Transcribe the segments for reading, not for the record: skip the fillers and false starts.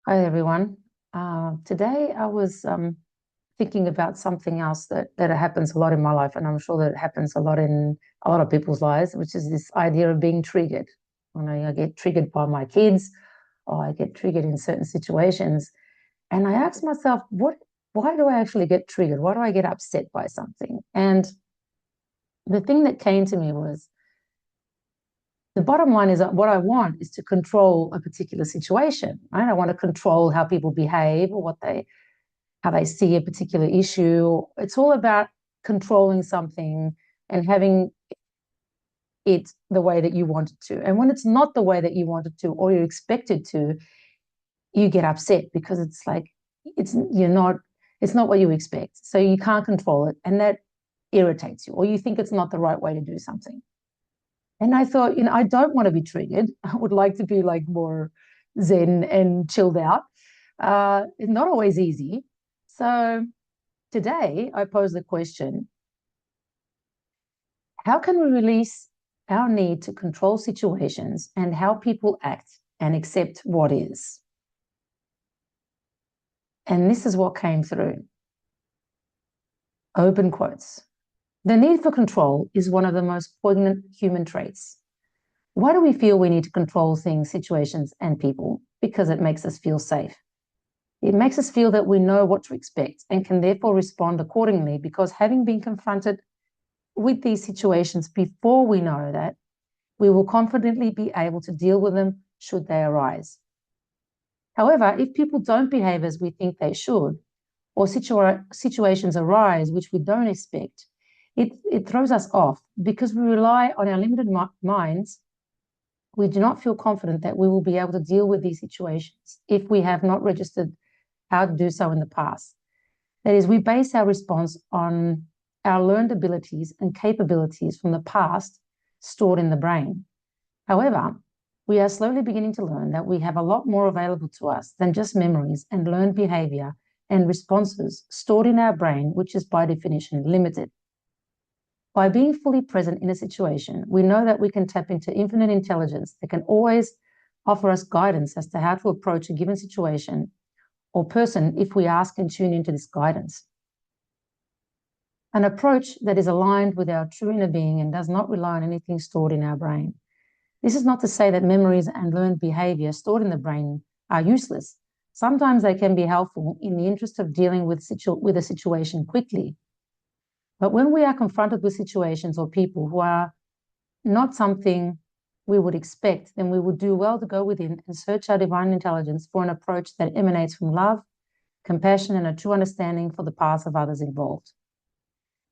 Hi, everyone. Today I was thinking about something else that happens a lot in my life, and I'm sure that it happens a lot in a lot of people's lives, which is this idea of being triggered. When I get triggered by my kids, or I get triggered in certain situations, and I ask myself, why do I actually get triggered? Why do I get upset by something? And the thing that came to me was the bottom line is that what I want is to control a particular situation, right? I want to control how people behave or how they see a particular issue. It's all about controlling something and having it the way that you want it to. And when it's not the way that you want it to or you expect it to, you get upset because it's like it's not what you expect. So you can't control it. And that irritates you, or you think it's not the right way to do something. And I thought, I don't want to be triggered. I would like to be like more zen and chilled out. It's not always easy. So today I pose the question, how can we release our need to control situations and how people act and accept what is? And this is what came through. Open quotes. The need for control is one of the most poignant human traits. Why do we feel we need to control things, situations, and people? Because it makes us feel safe. It makes us feel that we know what to expect and can therefore respond accordingly, because having been confronted with these situations before we know that, we will confidently be able to deal with them should they arise. However, if people don't behave as we think they should, or situations arise which we don't expect, it throws us off because we rely on our limited minds. We do not feel confident that we will be able to deal with these situations if we have not registered how to do so in the past. That is, we base our response on our learned abilities and capabilities from the past stored in the brain. However, we are slowly beginning to learn that we have a lot more available to us than just memories and learned behavior and responses stored in our brain, which is by definition limited. By being fully present in a situation, we know that we can tap into infinite intelligence that can always offer us guidance as to how to approach a given situation or person if we ask and tune into this guidance. An approach that is aligned with our true inner being and does not rely on anything stored in our brain. This is not to say that memories and learned behavior stored in the brain are useless. Sometimes they can be helpful in the interest of dealing with a situation quickly. But when we are confronted with situations or people who are not something we would expect, then we would do well to go within and search our divine intelligence for an approach that emanates from love, compassion, and a true understanding for the paths of others involved.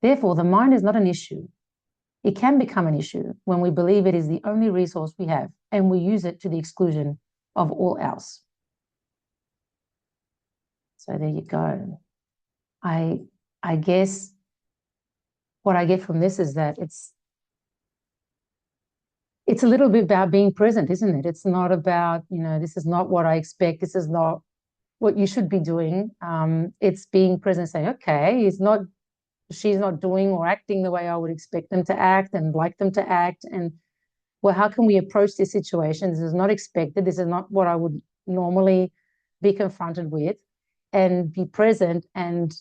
Therefore, the mind is not an issue. It can become an issue when we believe it is the only resource we have and we use it to the exclusion of all else. So there you go. I guess what I get from this is that it's a little bit about being present, isn't it? It's not about, this is not what I expect. This is not what you should be doing. It's being present, saying, okay, she's not doing or acting the way I would expect them to act and like them to act. And well, how can we approach this situation? This is not expected. This is not what I would normally be confronted with, and be present. And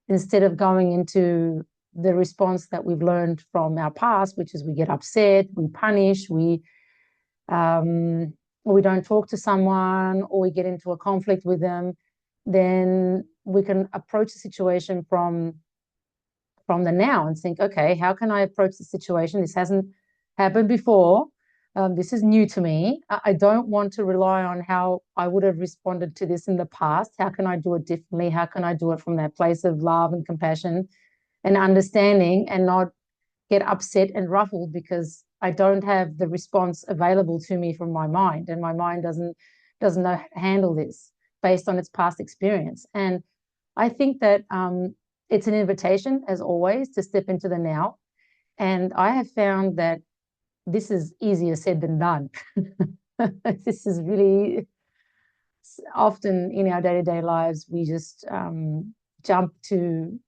instead of going into the response that we've learned from our past, which is we get upset, we punish, we don't talk to someone, or we get into a conflict with them, then we can approach the situation from the now and think, okay, how can I approach the situation? This hasn't happened before. This is new to me. I don't want to rely on how I would have responded to this in the past. How can I do it differently? How can I do it from that place of love and compassion and understanding, and not get upset and ruffled because I don't have the response available to me from my mind, and my mind doesn't know how to handle this based on its past experience. And I think that it's an invitation, as always, to step into the now. And I have found that this is easier said than done. This is really often in our day-to-day lives, we just jump to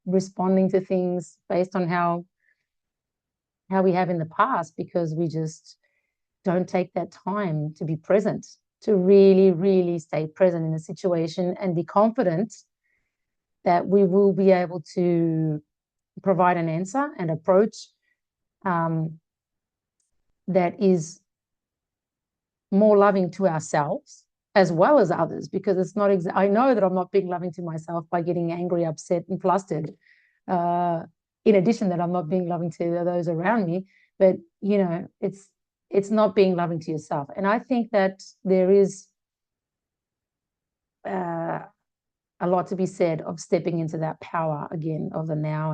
responding to things based on how we have in the past, because we just don't take that time to be present to really, really stay present in the situation and be confident that we will be able to provide an answer and approach that is more loving to ourselves as well as others, because it's not I know that I'm not being loving to myself by getting angry, upset, and flustered. In addition, that I'm not being loving to those around me, but you know, it's not being loving to yourself. And I think that there is a lot to be said of stepping into that power again of the now,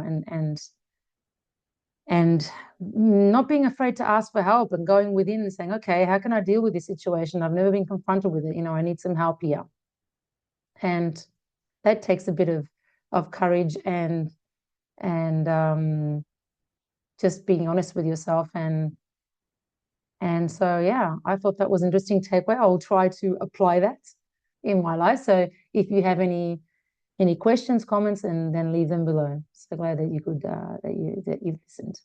and not being afraid to ask for help and going within and saying, okay, how can I deal with this situation? I've never been confronted with it. You know, I need some help here. And that takes a bit of courage and just being honest with yourself. And so, yeah, I thought that was an interesting takeaway. I'll try to apply that in my life. So if you have any questions, comments, and then leave them below. So glad that you could that you've listened.